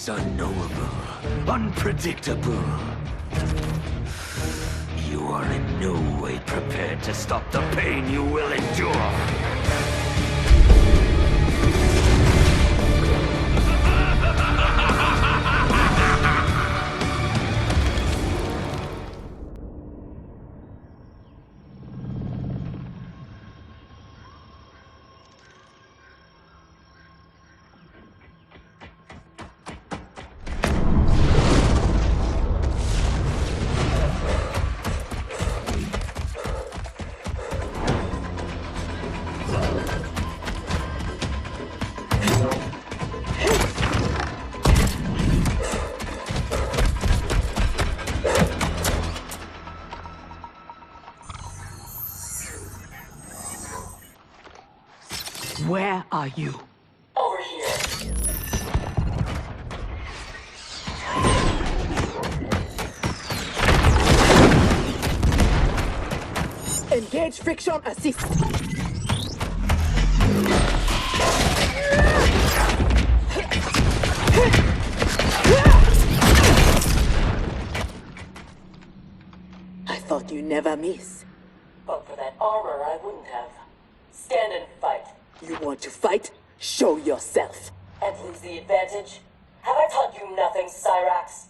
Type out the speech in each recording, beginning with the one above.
is unknowable, unpredictable. You are in no way prepared to stop the pain you will endure. Where are you? Over here. Engage friction assist. I thought you never miss. But for that armor, I wouldn't have. Stand and fight. You want to fight? Show yourself. And lose the advantage? Have I taught you nothing, Cyrax?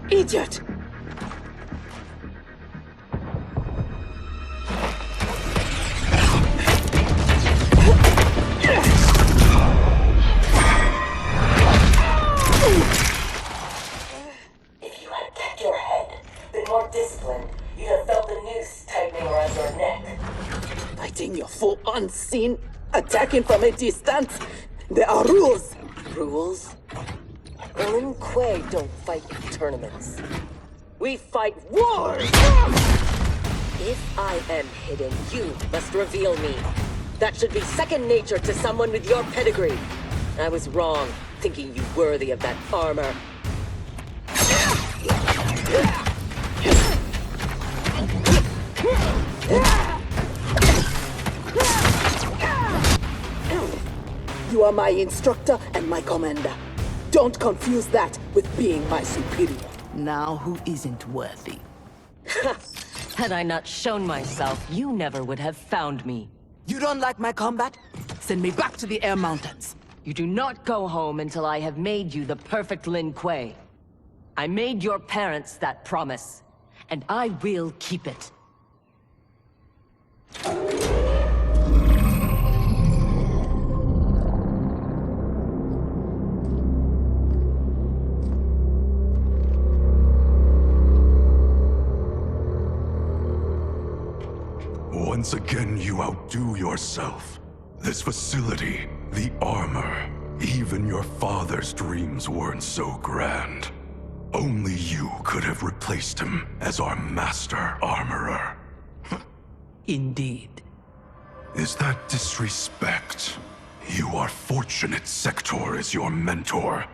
Idiot! If you had kept your head, been more disciplined, you'd have felt the noose tightening around your neck. Fighting your foe unseen, attacking from a distance. There are rules. Rules? Lin Kuei don't fight in tournaments. We fight wars! If I am hidden, you must reveal me. That should be second nature to someone with your pedigree. I was wrong, thinking you worthy of that armor. You are my instructor and my commander. Don't confuse that with being my superior. Now who isn't worthy? Had I not shown myself, you never would have found me. You don't like my combat? Send me back to the Air Mountains. You do not go home until I have made you the perfect Lin Kuei. I made your parents that promise, and I will keep it. Once again, you outdo yourself. This facility, the armor, even your father's dreams weren't so grand. Only you could have replaced him as our master armorer. Indeed. Is that disrespect? You are fortunate Sector is your mentor.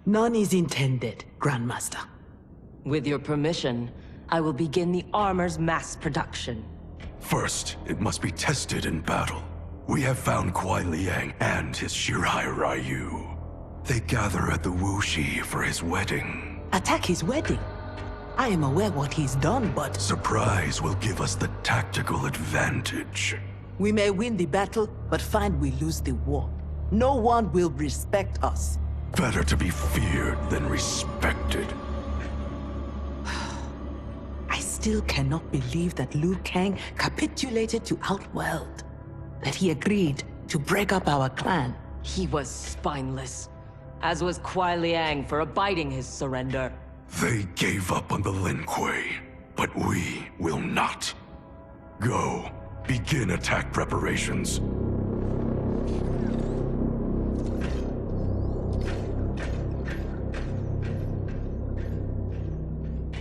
None is intended, Grandmaster. With your permission, I will begin the armor's mass production. First, it must be tested in battle. We have found Kuai Liang and his Shirai Ryu. They gather at the Wuxi for his wedding. Attack his wedding. I am aware what he's done, but... Surprise will give us the tactical advantage. We may win the battle, but find we lose the war. No one will respect us. Better to be feared than respected. I still cannot believe that Liu Kang capitulated to Outworld. That he agreed to break up our clan. He was spineless, as was Kuai Liang for abiding his surrender. They gave up on the Lin Kuei, but we will not. Go, begin attack preparations.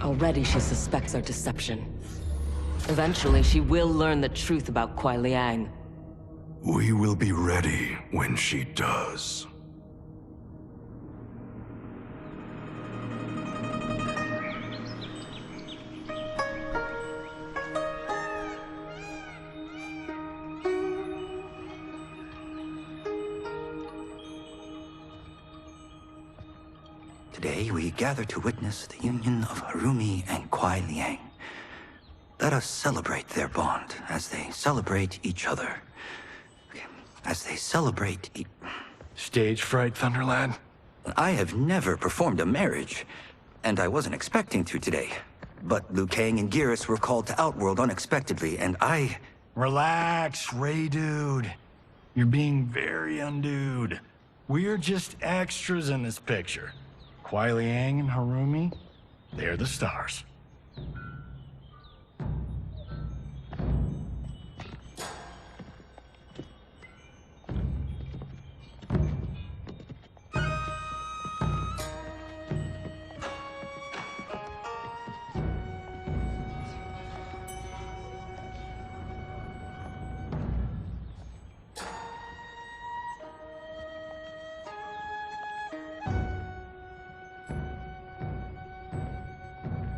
Already she suspects our deception. Eventually she will learn the truth about Kuai Liang. We will be ready when she does. Today we gather to witness the union of Harumi and Kuai Liang. Let us celebrate their bond as they celebrate each other. As they celebrate Stage fright, Thunderlad? I have never performed a marriage, and I wasn't expecting to today. But Liu Kang and Geras were called to Outworld unexpectedly, and I... Relax, Ray dude. You're being very undude. We're just extras in this picture. Kuai Liang and Harumi, they're the stars.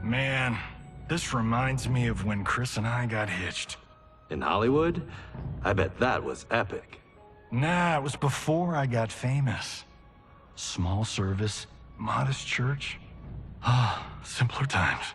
Man, this reminds me of when Chris and I got hitched. In Hollywood? I bet that was epic. Nah, it was before I got famous. Small service, modest church. Ah, simpler times.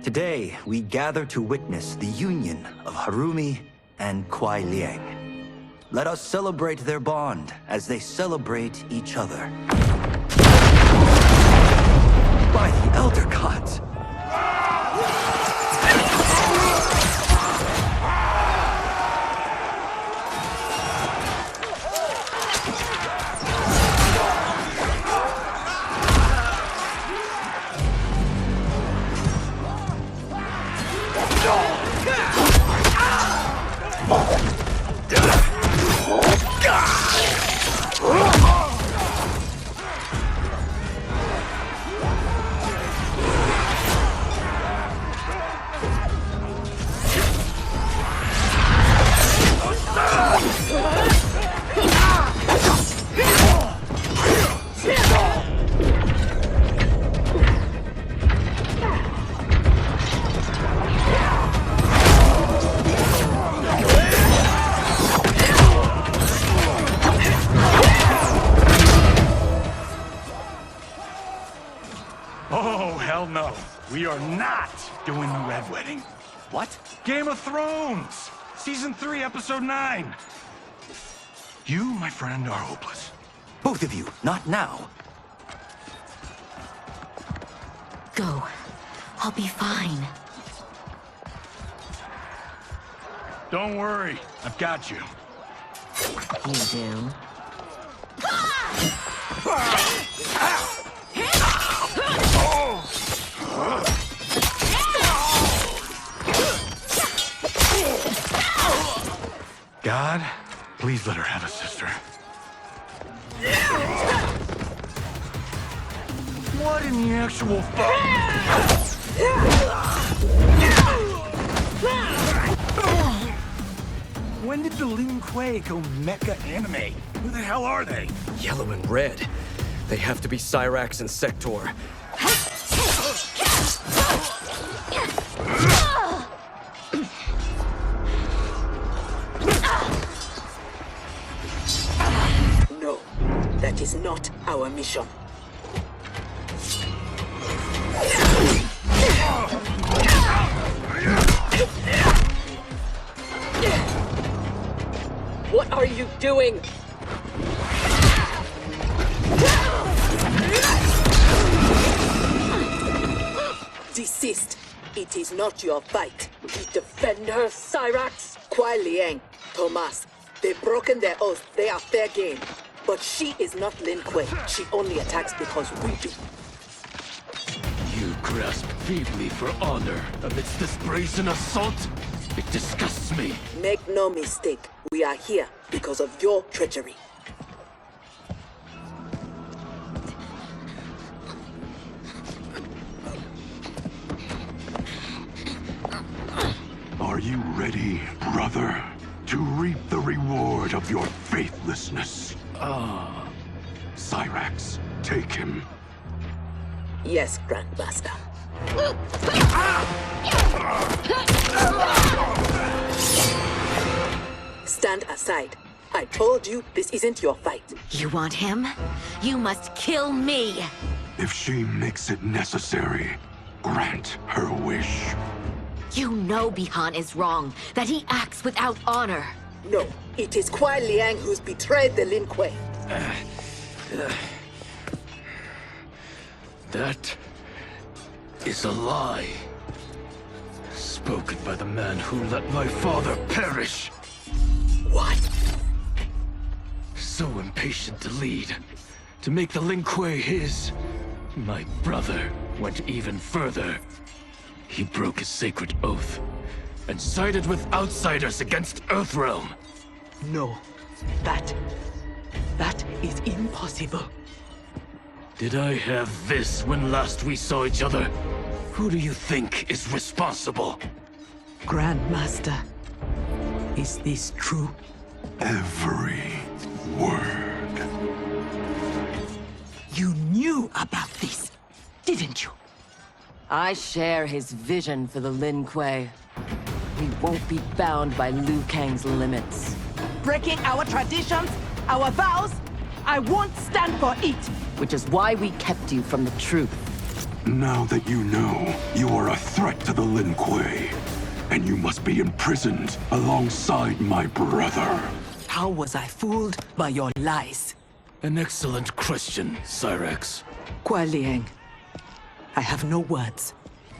Today, we gather to witness the union of Harumi and Kuai Liang. Let us celebrate their bond as they celebrate each other. By the Elder Gods! Oh, hell no. We are not doing the Red Wedding. What? Game of Thrones! Season 3, Episode 9. You, my friend, are hopeless. Both of you, not now. Go. I'll be fine. Don't worry, I've got you. You do? God, please let her have a sister. What in the actual fuck? When did the Lin Kuei go mecha anime? Who the hell are they? Yellow and red. They have to be Cyrax and Sector. No, that is not our mission. What are you doing? Desist. It is not your fight. You defend her, Cyrax? Kuai Liang, Thomas, they've broken their oath. They are fair game. But she is not Lin Kuei. She only attacks because we do. You grasp feebly for honor amidst this brazen assault? It disgusts me. Make no mistake, we are here because of your treachery. Are you ready, brother, to reap the reward of your faithlessness? Cyrax, take him. Yes, Grandmaster. Stand aside. I told you this isn't your fight. You want him? You must kill me! If she makes it necessary, grant her wish. You know Bihan is wrong, that he acts without honor. No, it is Kuai Liang who's betrayed the Lin Kuei. That is a lie. Spoken by the man who let my father perish. What? So impatient to lead, to make the Lin Kuei his. My brother went even further. He broke his sacred oath and sided with outsiders against Earthrealm. No, that is impossible. Did I have this when last we saw each other? Who do you think is responsible? Grandmaster, is this true? Every word. You knew about this, didn't you? I share his vision for the Lin Kuei. We won't be bound by Liu Kang's limits. Breaking our traditions, our vows, I won't stand for it. Which is why we kept you from the truth. Now that you know, you are a threat to the Lin Kuei, and you must be imprisoned alongside my brother. How was I fooled by your lies? An excellent question, Cyrax. Kuai Liang, I have no words.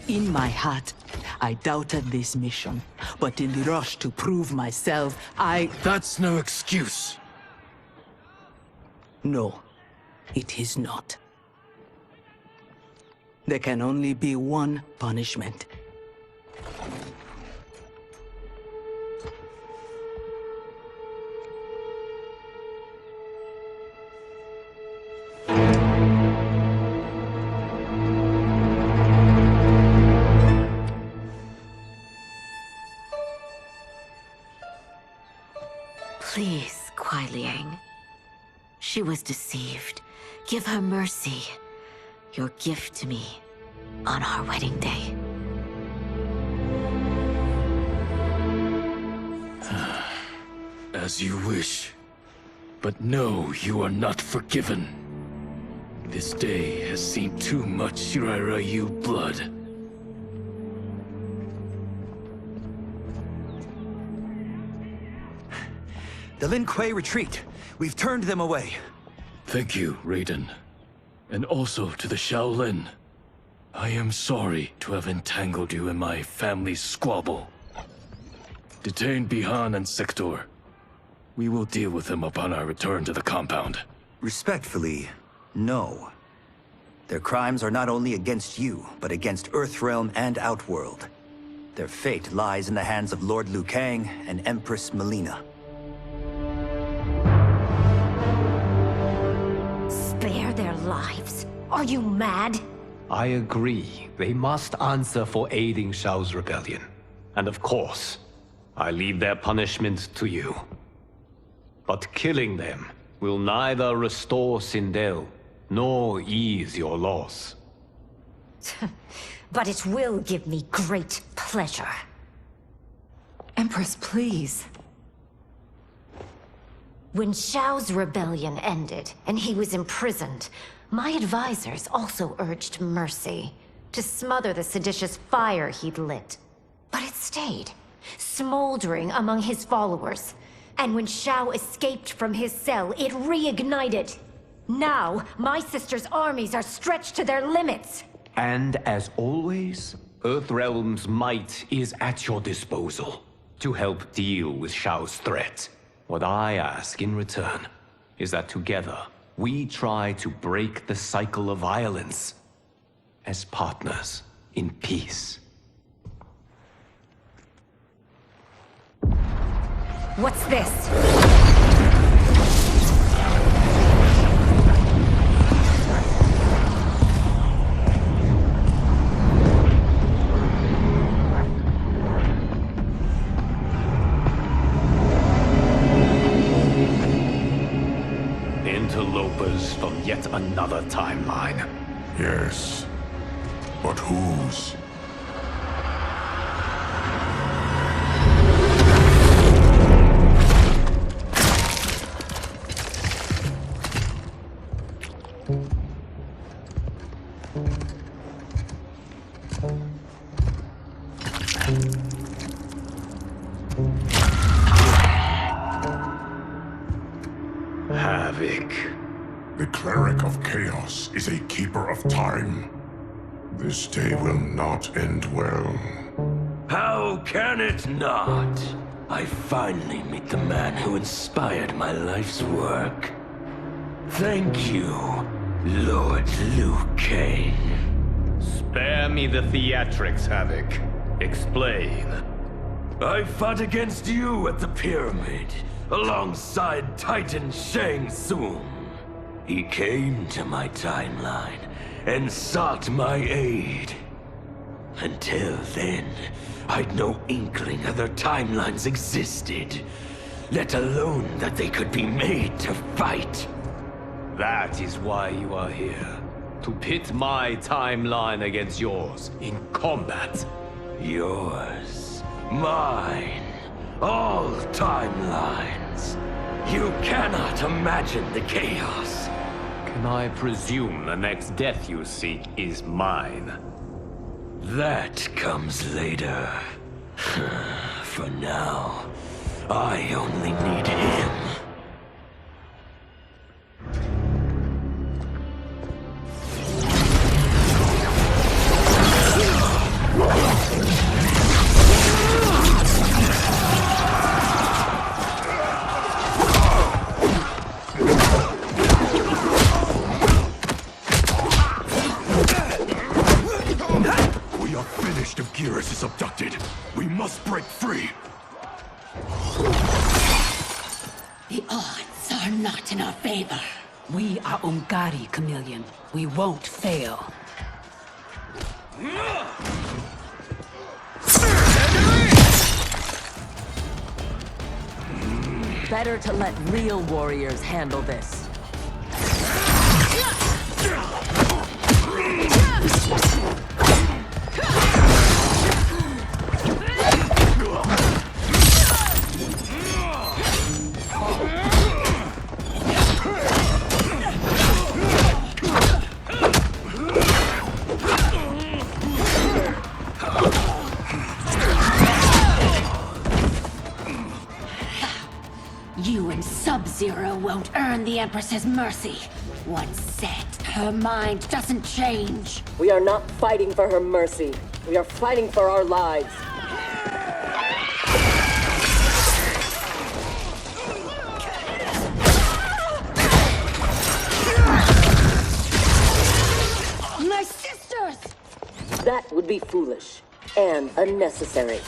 In my heart, I doubted this mission, but in the rush to prove myself, That's no excuse. No, it is not. There can only be one punishment. Please, Kuai Liang. She was deceived. Give her mercy. Your gift to me on our wedding day. As you wish. But no, you are not forgiven. This day has seen too much Shirai Ryu blood. The Lin Kuei retreat. We've turned them away. Thank you, Raiden. And also to the Shaolin. I am sorry to have entangled you in my family's squabble. Detain Bihan and Sector. We will deal with them upon our return to the compound. Respectfully, no. Their crimes are not only against you, but against Earthrealm and Outworld. Their fate lies in the hands of Lord Liu Kang and Empress Melina. Spare their lives? Are you mad? I agree. They must answer for aiding Shao's rebellion. And of course, I leave their punishment to you. But killing them will neither restore Sindel, nor ease your loss. But it will give me great pleasure. Empress, please. When Shao's rebellion ended, and he was imprisoned, my advisors also urged mercy, to smother the seditious fire he'd lit. But it stayed, smoldering among his followers. And when Shao escaped from his cell, it reignited. Now, my sister's armies are stretched to their limits. And as always, Earthrealm's might is at your disposal to help deal with Shao's threat. What I ask in return is that together, we try to break the cycle of violence. as partners in peace. What's this? Interlopers from yet another timeline. Yes. But whose? Havoc. The cleric of chaos is a keeper of time. This day will not end well. How can it not? I finally meet the man who inspired my life's work. Thank you, Lord Liu Kang. Spare me the theatrics, Havoc. Explain. I fought against you at the pyramid, alongside Titan Shang Tsung. He came to my timeline and sought my aid. Until then, I'd no inkling other timelines existed, let alone that they could be made to fight. That is why you are here. To pit my timeline against yours in combat. Yours, mine, all timelines. You cannot imagine the chaos. Can I presume the next death you seek is mine? That comes later. For now, I only need him. If Geras is abducted, we must break free. The odds are not in our favor. We are Ungari, Chameleon. We won't fail. Better to let real warriors handle this. You and Sub-Zero won't earn the Empress's mercy. Once set, her mind doesn't change. We are not fighting for her mercy. We are fighting for our lives. My sisters! That would be foolish and unnecessary.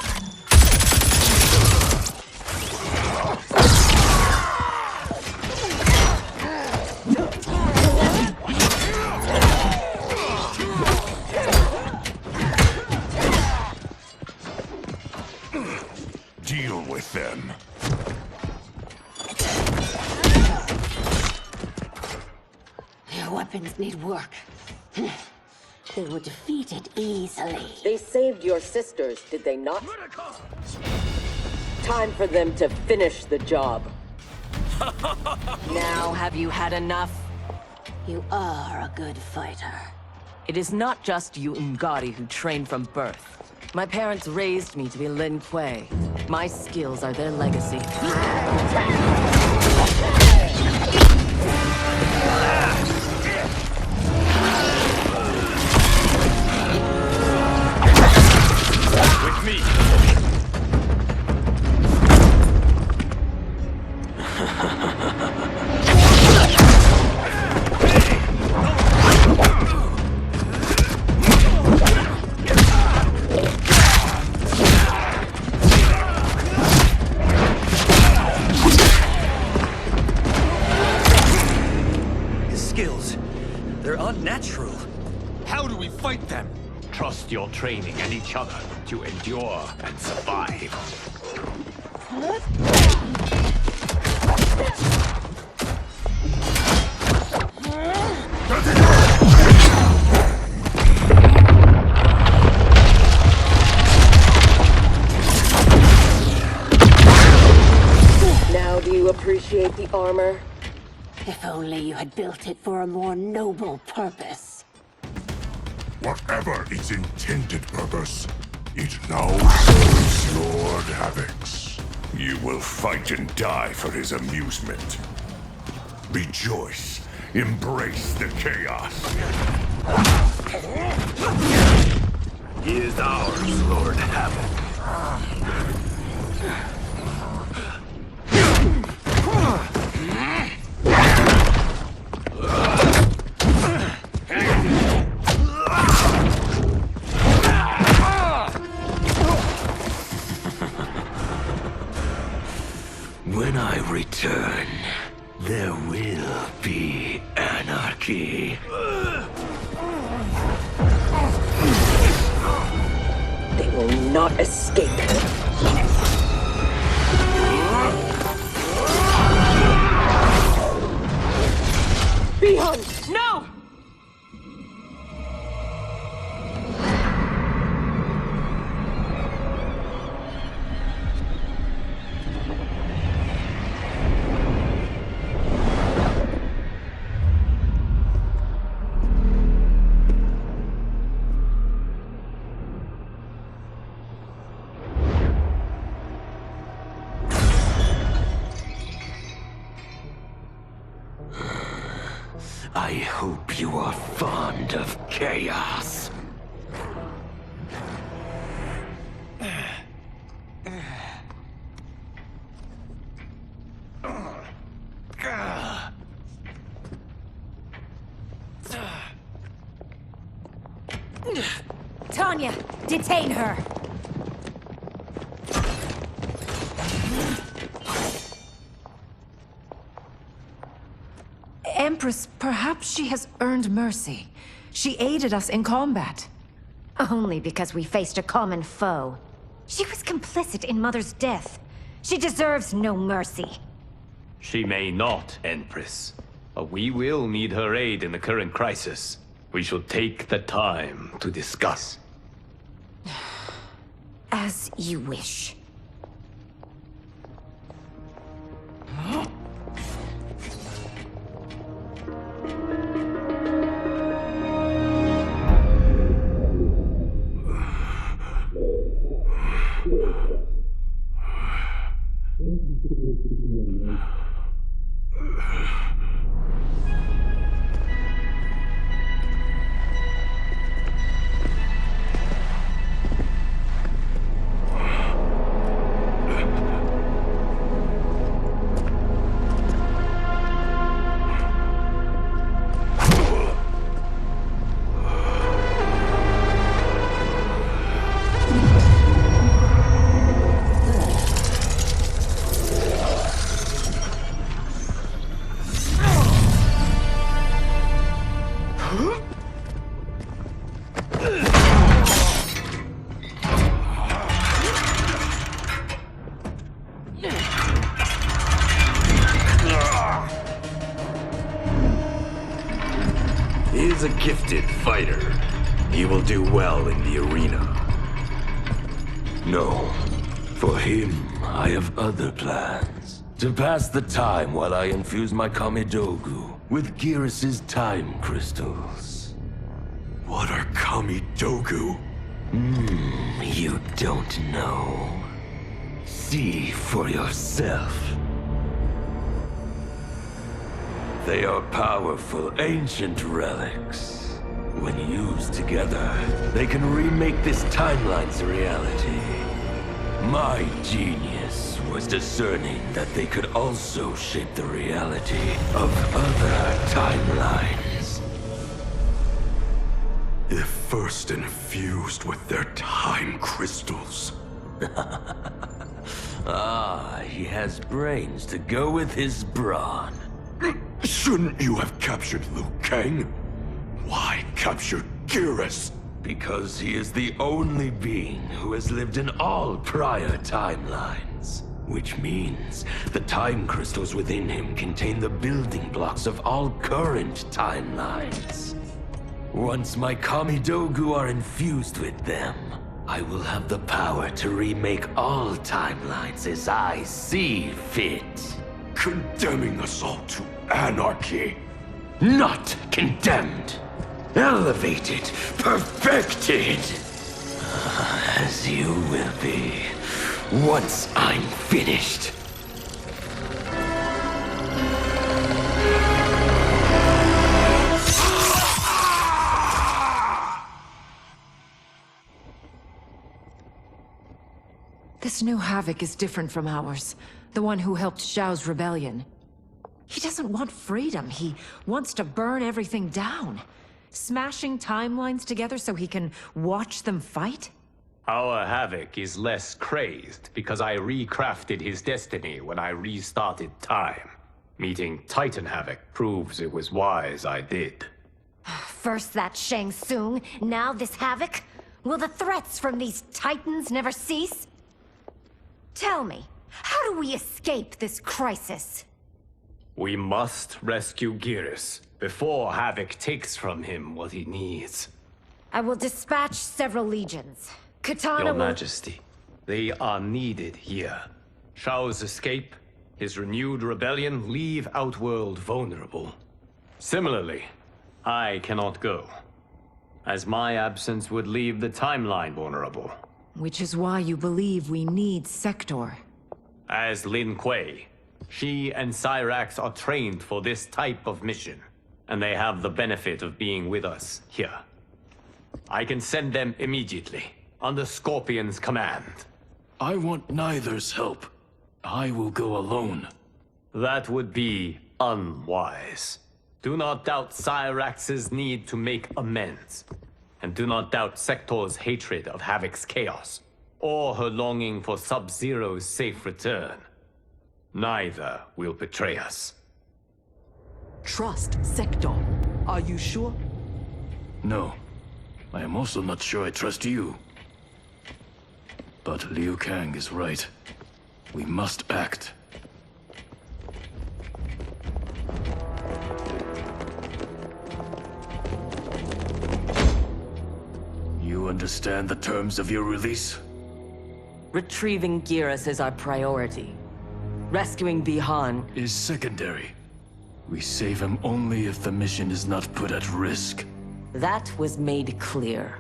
Deal with them. Their weapons need work. They were defeated easily. They saved your sisters, did they not? Time for them to finish the job. Now have you had enough? You are a good fighter. It is not just you Ungari who train from birth. My parents raised me to be Lin Kuei. My skills are their legacy. With me! trust your training and each other to endure and survive. Now do you appreciate the armor? If only you had built it for a more noble purpose. Whatever its intended purpose, it now serves Lord Havoc's. You will fight and die for his amusement. Rejoice. Embrace the chaos. He is ours, Lord Havoc. When I return, there will be anarchy. They will not escape. Bihun! No! I hope you are fond of chaos. Tanya, detain her! Empress, perhaps she has earned mercy. She aided us in combat. Only because we faced a common foe. She was complicit in Mother's death. She deserves no mercy. She may not, Empress. But we will need her aid in the current crisis. We should take the time to discuss. As you wish. He is a gifted fighter. He will do well in the arena. No. For him, I have other plans. To pass the time while I infuse my Kamidogu with Gearus's time crystals. What are Kamidogu? You don't know. See for yourself. They are powerful, ancient relics. When used together, they can remake this timeline's reality. My genius was discerning that they could also shape the reality of other timelines. If first infused with their time crystals. He has brains to go with his brawn. Shouldn't you have captured Liu Kang? Why capture Gearus? Because he is the only being who has lived in all prior timelines. Which means the time crystals within him contain the building blocks of all current timelines. Once my Kamidogu are infused with them, I will have the power to remake all timelines as I see fit. Condemning us all to anarchy. Not condemned. Elevated, perfected. As you will be, once I'm finished. This new Havoc is different from ours. The one who helped Xiao's rebellion. He doesn't want freedom. He wants to burn everything down. Smashing timelines together so he can watch them fight? Our Havoc is less crazed because I recrafted his destiny when I restarted time. Meeting Titan Havoc proves it was wise I did. First that Shang Tsung, now this Havoc? Will the threats from these Titans never cease? Tell me, how do we escape this crisis? We must rescue Geras before Havoc takes from him what he needs. I will dispatch several legions. Katana Your will... Majesty, they are needed here. Shao's escape, his renewed rebellion leave Outworld vulnerable. Similarly, I cannot go, as my absence would leave the timeline vulnerable. Which is why you believe we need Sector. As Lin Kuei, she and Cyrax are trained for this type of mission, and they have the benefit of being with us here. I can send them immediately, under Scorpion's command. I want neither's help. I will go alone. That would be unwise. Do not doubt Cyrax's need to make amends. And do not doubt Sector's hatred of Havoc's chaos, or her longing for Sub-Zero's safe return. Neither will betray us. Trust Sector. Are you sure? No. I am also not sure I trust you. But Liu Kang is right. We must act. You understand the terms of your release? Retrieving Geras is our priority. Rescuing Bihan is secondary. We save him only if the mission is not put at risk. That was made clear.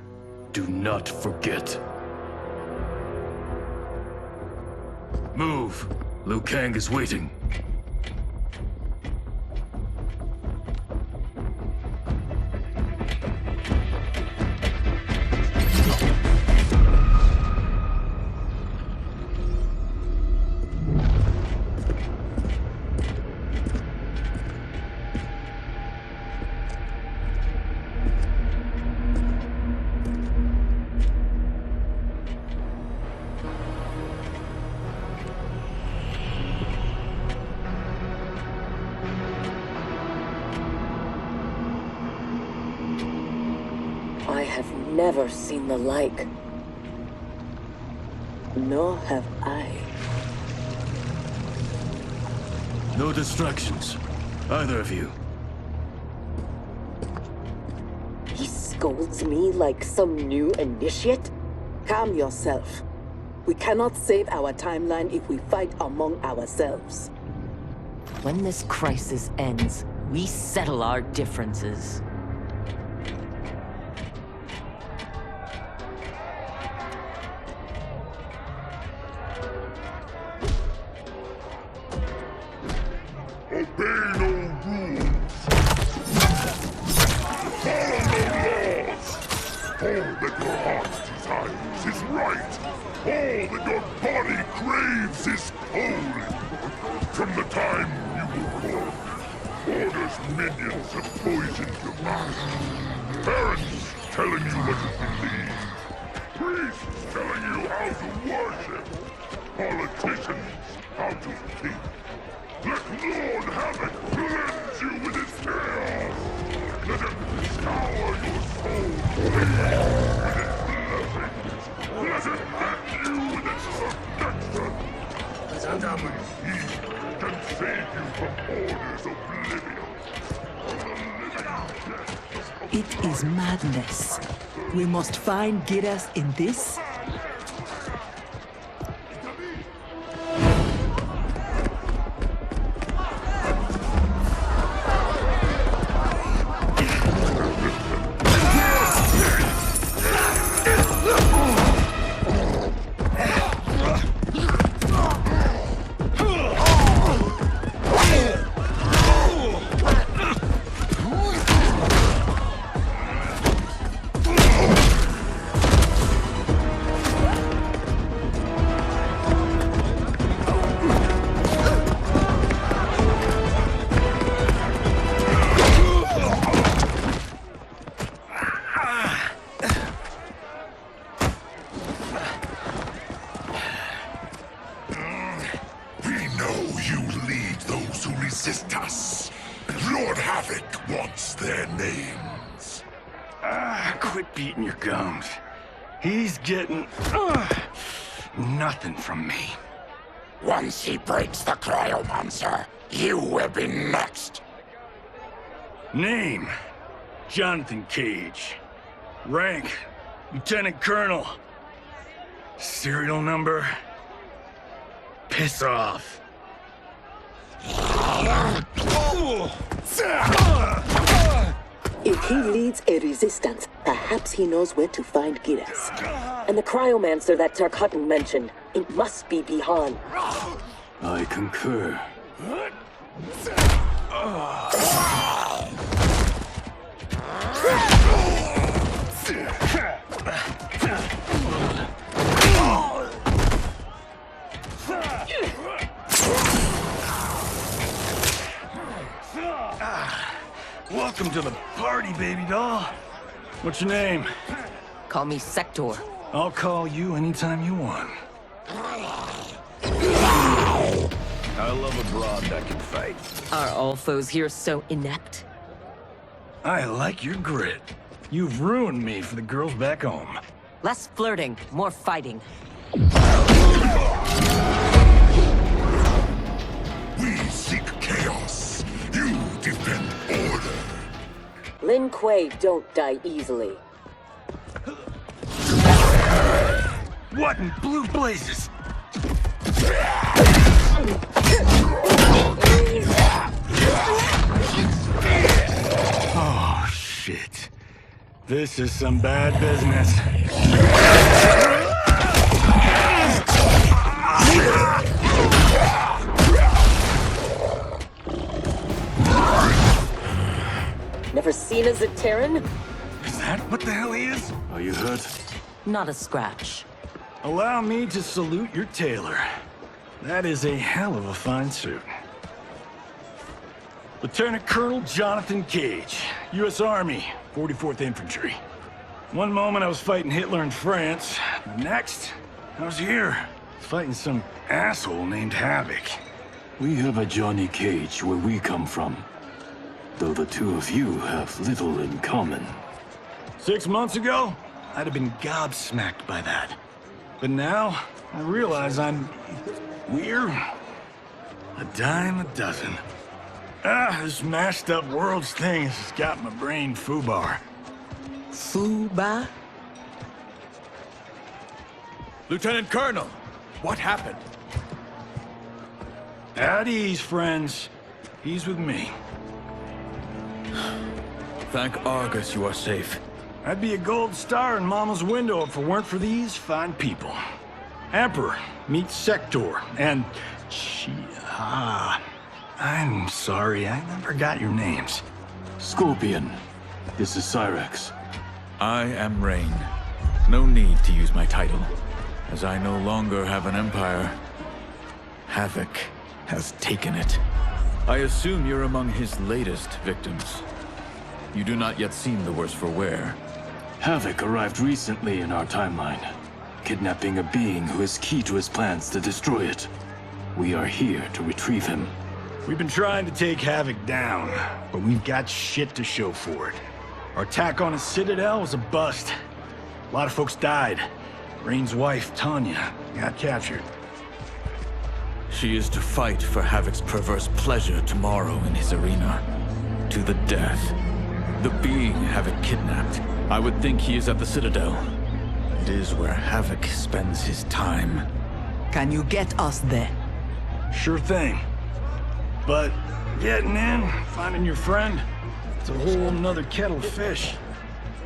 Do not forget. Move! Liu Kang is waiting. I have never seen the like. Nor have I. No distractions. Either of you. He scolds me like some new initiate? Calm yourself. We cannot save our timeline if we fight among ourselves. When this crisis ends, we settle our differences. Obey no rules. Follow no laws. All that your heart desires is right. All that your body craves is holy. From the time you were born, orders minions have poisoned your mind. Parents telling you what to believe. Priests telling you how to worship. Politicians how to think. Let Lord Havoc cleanse you with his chaos! Let him scour your soul! Only he can save you from Order's oblivion. It is madness. We must find Giras in this. Resist us. Lord Havoc wants their names. Quit beating your gums. He's getting nothing from me. Once he breaks the cryomancer, you will be next. Name: Jonathan Cage. Rank: Lieutenant Colonel. Serial number: piss off. If he leads a resistance, perhaps he knows where to find Giras. And the cryomancer that Tarkatan mentioned, it must be Bihan. I concur. Welcome to the party, baby doll. What's your name? Call me Sector. I'll call you anytime you want. I love a broad that can fight. Are all foes here so inept? I like your grit. You've ruined me for the girls back home. Less flirting, more fighting. We seek chaos. You defend order. Lin Kuei don't die easily. What in blue blazes? Oh, shit. This is some bad business. Never seen a Zaterran? Is that what the hell he is? Are you hurt? Not a scratch. Allow me to salute your tailor. That is a hell of a fine suit. Lieutenant Colonel Jonathan Cage, U.S. Army, 44th Infantry. One moment I was fighting Hitler in France. The next, I was here, fighting some asshole named Havoc. We have a Johnny Cage where we come from. Though the two of you have little in common. 6 months ago, I'd have been gobsmacked by that. But now, I realize I'm weird. A dime a dozen. This mashed up worlds thing has got my brain foobar. Fuba? Lieutenant Colonel, what happened? At ease, friends. He's with me. Thank Argus you are safe. I'd be a gold star in Mama's window if it weren't for these fine people. Emperor, meet Sector, and... I'm sorry, I never got your names. Scorpion, this is Cyrax. I am Rain. No need to use my title, as I no longer have an empire. Havoc has taken it. I assume you're among his latest victims. You do not yet seem the worse for wear. Havoc arrived recently in our timeline, kidnapping a being who is key to his plans to destroy it. We are here to retrieve him. We've been trying to take Havoc down, but we've got shit to show for it. Our attack on his citadel was a bust. A lot of folks died. Rain's wife, Tanya, got captured. She is to fight for Havoc's perverse pleasure tomorrow in his arena. To the death. The being Havoc kidnapped. I would think he is at the Citadel. It is where Havoc spends his time. Can you get us there? Sure thing. But getting in, finding your friend, it's a whole nother kettle of fish.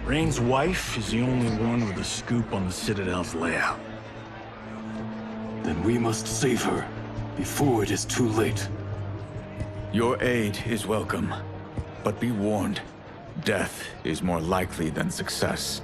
Rain's wife is the only one with a scoop on the Citadel's layout. Then we must save her before it is too late. Your aid is welcome, but be warned. Death is more likely than success.